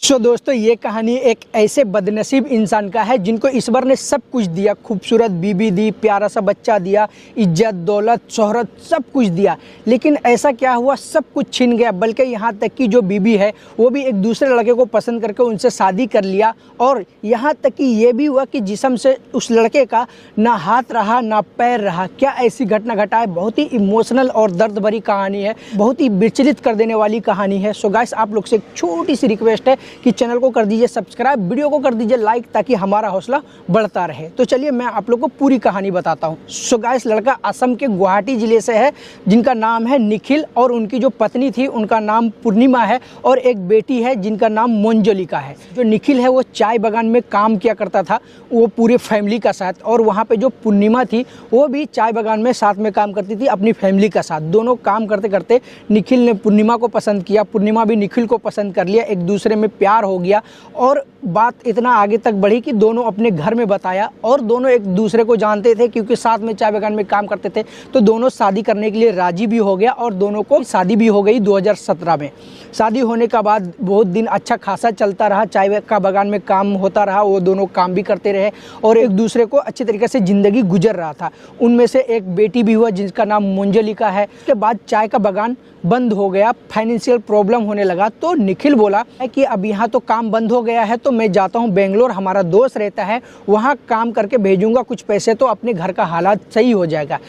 दोस्तों ये कहानी एक ऐसे बदनसीब इंसान का है जिनको ईश्वर ने सब कुछ दिया, खूबसूरत बीबी दी, प्यारा सा बच्चा दिया, इज्जत दौलत शोहरत सब कुछ दिया, लेकिन ऐसा क्या हुआ, सब कुछ छिन गया। बल्कि यहाँ तक कि जो बीबी है वो भी एक दूसरे लड़के को पसंद करके उनसे शादी कर लिया। और यहाँ तक कि ये भी हुआ कि जिस्म से उस लड़के का ना हाथ रहा ना पैर रहा। क्या ऐसी घटना घटा है। बहुत ही इमोशनल और दर्द भरी कहानी है, बहुत ही विचलित कर देने वाली कहानी है। सो गाइस, आप लोग से एक छोटी सी रिक्वेस्ट है कि चैनल को कर दीजिए सब्सक्राइब, वीडियो को कर दीजिए लाइक, ताकि हमारा हौसला बढ़ता रहे। तो चलिए मैं आप लोग को पूरी कहानी बताता हूँ। सो गाइस, लड़का असम के गुवाहाटी जिले से है जिनका नाम है निखिल, और उनकी जो पत्नी थी उनका नाम पूर्णिमा है, और एक बेटी है जिनका नाम मोंजलिका है। जो निखिल है वो चाय बागान में काम किया करता था, वो पूरे फैमिली का साथ, और वहाँ पे जो पूर्णिमा थी वो भी चाय बागान में साथ में काम करती थी अपनी फैमिली का साथ। दोनों काम करते करते निखिल ने पूर्णिमा को पसंद किया, पूर्णिमा भी निखिल को पसंद कर लिया, एक दूसरे में प्यार हो गया। और बात इतना आगे तक बढ़ी कि दोनों अपने घर में बताया, और दोनों एक दूसरे को जानते थे क्योंकि साथ में चाय बागान में काम करते थे। तो दोनों शादी करने के लिए राजी भी हो गया, और दोनों को शादी भी हो गई 2017 में। शादी होने का बाद बहुत दिन अच्छा खासा चलता रहा, चाय का बागान में काम होता रहा, वो दोनों काम भी करते रहे और एक दूसरे को अच्छे तरीके से ज़िंदगी गुजर रहा था। उनमें से एक बेटी भी हुआ जिसका नाम मोंजलिका है। उसके बाद चाय का बागान बंद हो गया, फाइनेंशियल प्रॉब्लम होने लगा। तो निखिल बोला है कि अब यहाँ तो काम बंद हो गया है, तो मैं जाता हूँ बेंगलोर, हमारा दोस्त रहता है वहाँ काम करके भेजूंगा कुछ पैसे, तो अपने घर का हालात सही हो जाएगा।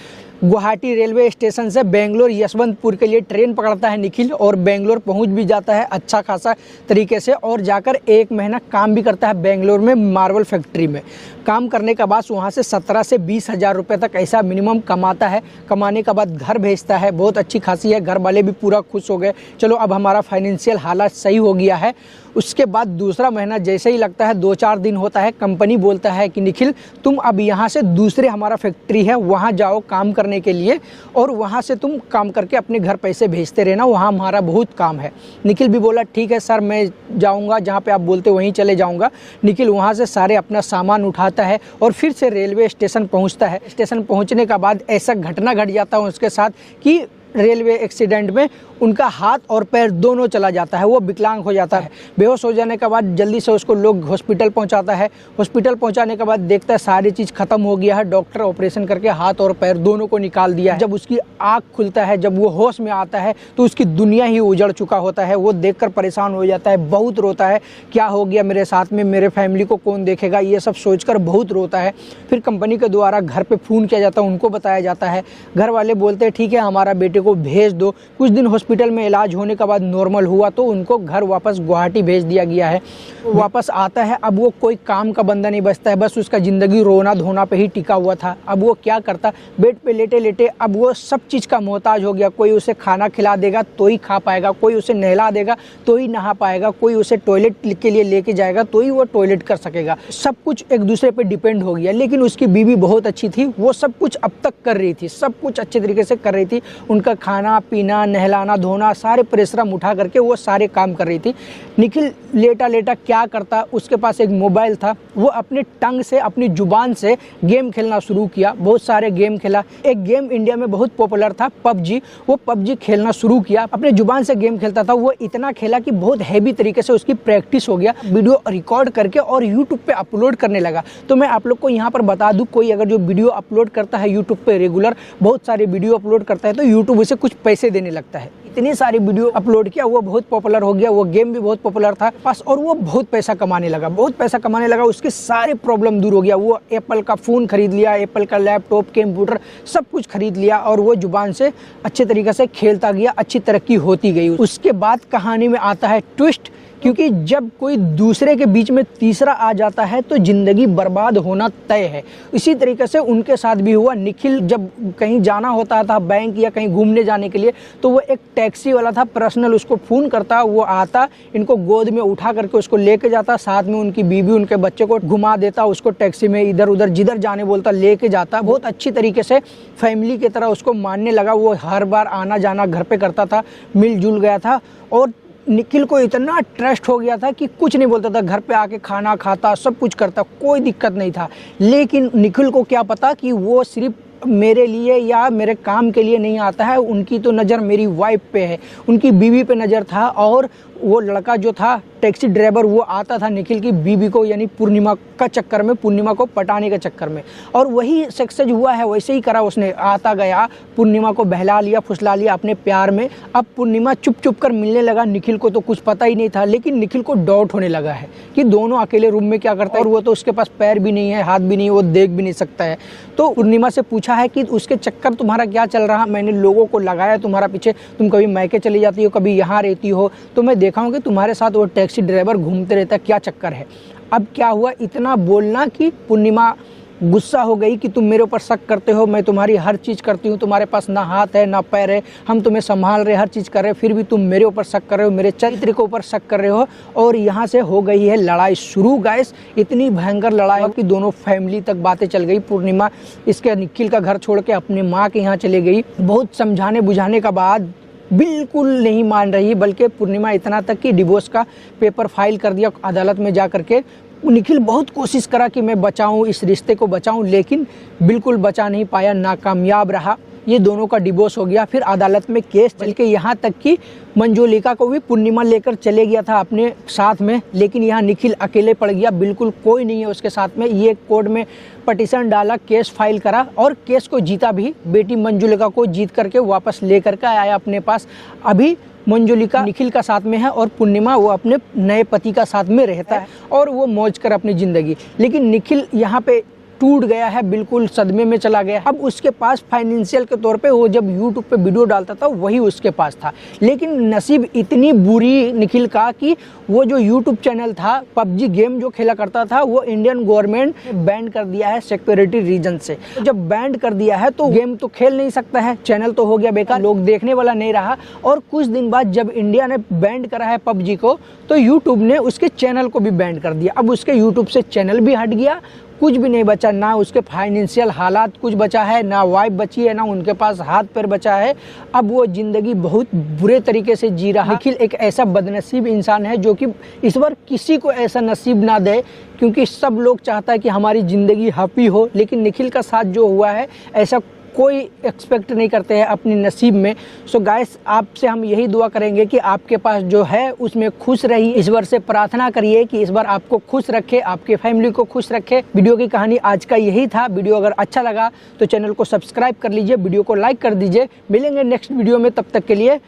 गुवाहाटी रेलवे स्टेशन से बेंगलोर यशवंतपुर के लिए ट्रेन पकड़ता है निखिल, और बेंगलोर पहुंच भी जाता है अच्छा खासा तरीके से, और जाकर 1 महीना काम भी करता है बेंगलोर में मार्बल फैक्ट्री में। काम करने का बाद वहाँ से 17 से 20 हज़ार रुपये तक ऐसा मिनिमम कमाता है। कमाने के बाद घर भेजता है, बहुत अच्छी खासी है, घर वाले भी पूरा खुश हो गए, चलो अब हमारा फाइनेंशियल हालात सही हो गया है। उसके बाद दूसरा महीना जैसे ही लगता है, 2-4 दिन होता है, कंपनी बोलता है कि निखिल तुम अब यहाँ से दूसरे हमारा फैक्ट्री है वहाँ जाओ काम करने के लिए, और वहाँ से तुम काम करके अपने घर पैसे भेजते रहना, वहाँ हमारा बहुत काम है। निखिल भी बोला ठीक है सर, मैं जाऊँगा, जहाँ पे आप बोलते वहीं चले जाऊँगा। निखिल वहाँ से सारे अपना सामान उठाता है और फिर से रेलवे स्टेशन पहुँचता है। स्टेशन पहुँचने का बाद ऐसा घटना घट जाता है उसके साथ कि रेलवे एक्सीडेंट में उनका हाथ और पैर दोनों चला जाता है, वो विकलांग हो जाता है। बेहोश हो जाने के बाद जल्दी से उसको लोग हॉस्पिटल पहुंचाता है। हॉस्पिटल पहुंचाने के बाद देखता है सारी चीज़ खत्म हो गया है, डॉक्टर ऑपरेशन करके हाथ और पैर दोनों को निकाल दिया है। जब उसकी आँख खुलता है, जब वो होश में आता है, तो उसकी दुनिया ही उजड़ चुका होता है। वो देखकर परेशान हो जाता है, बहुत रोता है, क्या हो गया मेरे साथ में, मेरे फैमिली को कौन देखेगा, ये सब सोचकर बहुत रोता है। फिर कंपनी के द्वारा घर पर फ़ोन किया जाता है, उनको बताया जाता है। घर वाले बोलते हैं ठीक है हमारा बेटे को भेज दो। कुछ दिन हॉस्पिटल में इलाज होने के बाद नॉर्मल हुआ तो उनको घर वापस गुवाहाटी भेज दिया गया है। वापस आता है, अब वो कोई काम का बंदा नहीं बचता है, बस उसका ज़िंदगी रोना धोना पे ही टिका हुआ था। अब वो क्या करता, बेड पे लेटे लेटे अब वो सब चीज़ का मोहताज हो गया। कोई उसे खाना खिला देगा तो ही खा पाएगा, कोई उसे नहला देगा तो ही नहा पाएगा, कोई उसे टॉयलेट के लिए लेके जाएगा तो ही वो टॉयलेट कर सकेगा। सब कुछ एक दूसरे पे डिपेंड हो गया। लेकिन उसकी बीवी बहुत अच्छी थी, वो सब कुछ अब तक कर रही थी, सब कुछ अच्छे तरीके से कर रही थी। उनका खाना पीना, नहलाना धोना, सारे परिश्रम उठा करके वो सारे काम कर रही थी। निखिल लेटा लेटा क्या करता, उसके पास एक मोबाइल था, वो अपने टंग से, अपनी जुबान से गेम खेलना शुरू किया। बहुत सारे गेम खेला। एक गेम इंडिया में बहुत पॉपुलर था पबजी, वो पबजी खेलना शुरू किया। अपने जुबान से गेम खेलता था, वो इतना खेला कि बहुत हैवी तरीके से उसकी प्रैक्टिस हो गया। वीडियो रिकॉर्ड करके और यूट्यूब पे अपलोड करने लगा। तो मैं आप लोग को यहाँ पर बता दूँ, कोई अगर जो वीडियो अपलोड करता है यूट्यूब पे रेगुलर, बहुत सारे वीडियो अपलोड करता है, तो यूट्यूब उसे कुछ पैसे देने लगता है। इतनी सारी वीडियो अपलोड किया, वो बहुत पॉपुलर हो गया, वो गेम भी बहुत पॉपुलर था बस, और वो बहुत पैसा कमाने लगा, बहुत पैसा कमाने लगा। उसके सारे प्रॉब्लम दूर हो गया। वो एप्पल का फ़ोन खरीद लिया, एप्पल का लैपटॉप, कंप्यूटर सब कुछ खरीद लिया, और वो जुबान से अच्छे तरीके से खेलता गया, अच्छी तरक्की होती गई। उसके बाद कहानी में आता है ट्विस्ट, क्योंकि जब कोई दूसरे के बीच में तीसरा आ जाता है तो ज़िंदगी बर्बाद होना तय है। इसी तरीके से उनके साथ भी हुआ। निखिल जब कहीं जाना होता था बैंक या कहीं घूमने जाने के लिए, तो वो एक टैक्सी वाला था पर्सनल, उसको फ़ोन करता, वो आता, इनको गोद में उठा करके उसको लेके जाता, साथ में उनकी बीवी उनके बच्चे को घुमा देता, उसको टैक्सी में इधर उधर जिधर जाने बोलता लेके जाता। बहुत अच्छी तरीके से फैमिली की तरह उसको मानने लगा। वो हर बार आना जाना घर पे करता था, मिलजुल गया था, और निखिल को इतना ट्रस्ट हो गया था कि कुछ नहीं बोलता था, घर पे आके खाना खाता, सब कुछ करता, कोई दिक्कत नहीं था। लेकिन निखिल को क्या पता कि वो सिर्फ मेरे लिए या मेरे काम के लिए नहीं आता है, उनकी तो नज़र मेरी वाइफ पे है, उनकी बीवी पे नज़र था, और वो लड़का जो था टैक्सी ड्राइवर, वो आता था निखिल की बीवी को यानी पूर्णिमा का चक्कर में, पूर्णिमा को पटाने के चक्कर में, और वही सक्सेस हुआ है। वैसे ही करा उसने, आता गया, पूर्णिमा को बहला लिया, फुसला लिया अपने प्यार में। अब पूर्णिमा चुप चुप कर मिलने लगा निखिल को, तो कुछ पता ही नहीं था, लेकिन निखिल को डाउट होने लगा है कि दोनों अकेले रूम में क्या करता है, और वो तो उसके पास पैर भी नहीं है, हाथ भी नहीं है, वो देख भी नहीं सकता है। तो पूर्णिमा से पूछा है कि उसके चक्कर तुम्हारा क्या चल रहा, मैंने लोगों को लगाया तुम्हारा पीछे, तुम कभी मैके चली जाती हो, कभी यहाँ रहती हो, तो मैं देखा हूँ कि तुम्हारे साथ वो टैक्सी ड्राइवर घूमते रहता है, क्या चक्कर है। अब क्या हुआ, इतना बोलना कि पूर्णिमा गुस्सा हो गई कि तुम मेरे ऊपर शक करते हो, मैं तुम्हारी हर चीज़ करती हूँ, तुम्हारे पास ना हाथ है ना पैर है, हम तुम्हें संभाल रहे, हर चीज़ कर रहे, फिर भी तुम मेरे ऊपर शक कर रहे हो, मेरे चरित्र के ऊपर शक कर रहे हो। और यहाँ से हो गई है लड़ाई शुरू गाइस, इतनी भयंकर लड़ाई कि दोनों फैमिली तक बातें चल गई। पूर्णिमा इसके निखिल का घर छोड़ के अपने माँ के यहाँ चले गई। बहुत समझाने बुझाने का बाद बिल्कुल नहीं मान रही, बल्कि पूर्णिमा इतना तक कि डिवोर्स का पेपर फाइल कर दिया अदालत में जा करके। निखिल बहुत कोशिश करा कि मैं बचाऊं, इस रिश्ते को बचाऊं, लेकिन बिल्कुल बचा नहीं पाया, नाकामयाब रहा। ये दोनों का डिवोर्स हो गया। फिर अदालत में केस चल के यहाँ तक कि मंजुलिका को भी पूर्णिमा लेकर चले गया था अपने साथ में, लेकिन यहाँ निखिल अकेले पड़ गया, बिल्कुल कोई नहीं है उसके साथ में। ये कोर्ट में पटिशन डाला, केस फाइल करा और केस को जीता भी। बेटी मंजुलिका को जीत करके वापस ले करके आया अपने पास। अभी मंजुलिका निखिल का साथ में है और पूर्णिमा वो अपने नए पति का साथ में रहता है और वो मौज कर अपनी ज़िंदगी। लेकिन निखिल यहाँ पे टूट गया है, बिल्कुल सदमे में चला गया। अब उसके पास फाइनेंशियल के तौर पे वो जब यूट्यूब पे वीडियो डालता था वही उसके पास था, लेकिन नसीब इतनी बुरी निखिल का कि वो जो यूट्यूब चैनल था, पबजी गेम जो खेला करता था, वो इंडियन गवर्नमेंट ने बैन कर दिया है सिक्योरिटी रीजन से। जब बैन कर दिया है तो गेम तो खेल नहीं सकता है, चैनल तो हो गया बेकार, लोग देखने वाला नहीं रहा। और कुछ दिन बाद जब इंडिया ने बैन करा है पबजी को, तो यूट्यूब ने उसके चैनल को भी बैन कर दिया। अब उसके यूट्यूब से चैनल भी हट गया, कुछ भी नहीं बचा, ना उसके फाइनेंशियल हालात कुछ बचा है, ना वाइफ बची है, ना उनके पास हाथ पैर बचा है। अब वो जिंदगी बहुत बुरे तरीके से जी रहा। निखिल एक ऐसा बदनसीब इंसान है जो कि इस बार किसी को ऐसा नसीब ना दे, क्योंकि सब लोग चाहता है कि हमारी ज़िंदगी हैप्पी हो, लेकिन निखिल का साथ जो हुआ है ऐसा कोई एक्सपेक्ट नहीं करते हैं अपने नसीब में। सो गाइस, आपसे हम यही दुआ करेंगे कि आपके पास जो है उसमें खुश रहिए। ईश्वर से प्रार्थना करिए कि इस बार आपको खुश रखे, आपके फैमिली को खुश रखे। वीडियो की कहानी आज का यही था। वीडियो अगर अच्छा लगा तो चैनल को सब्सक्राइब कर लीजिए, वीडियो को लाइक कर दीजिए। मिलेंगे नेक्स्ट वीडियो में, तब तक के लिए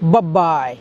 बाय बाय।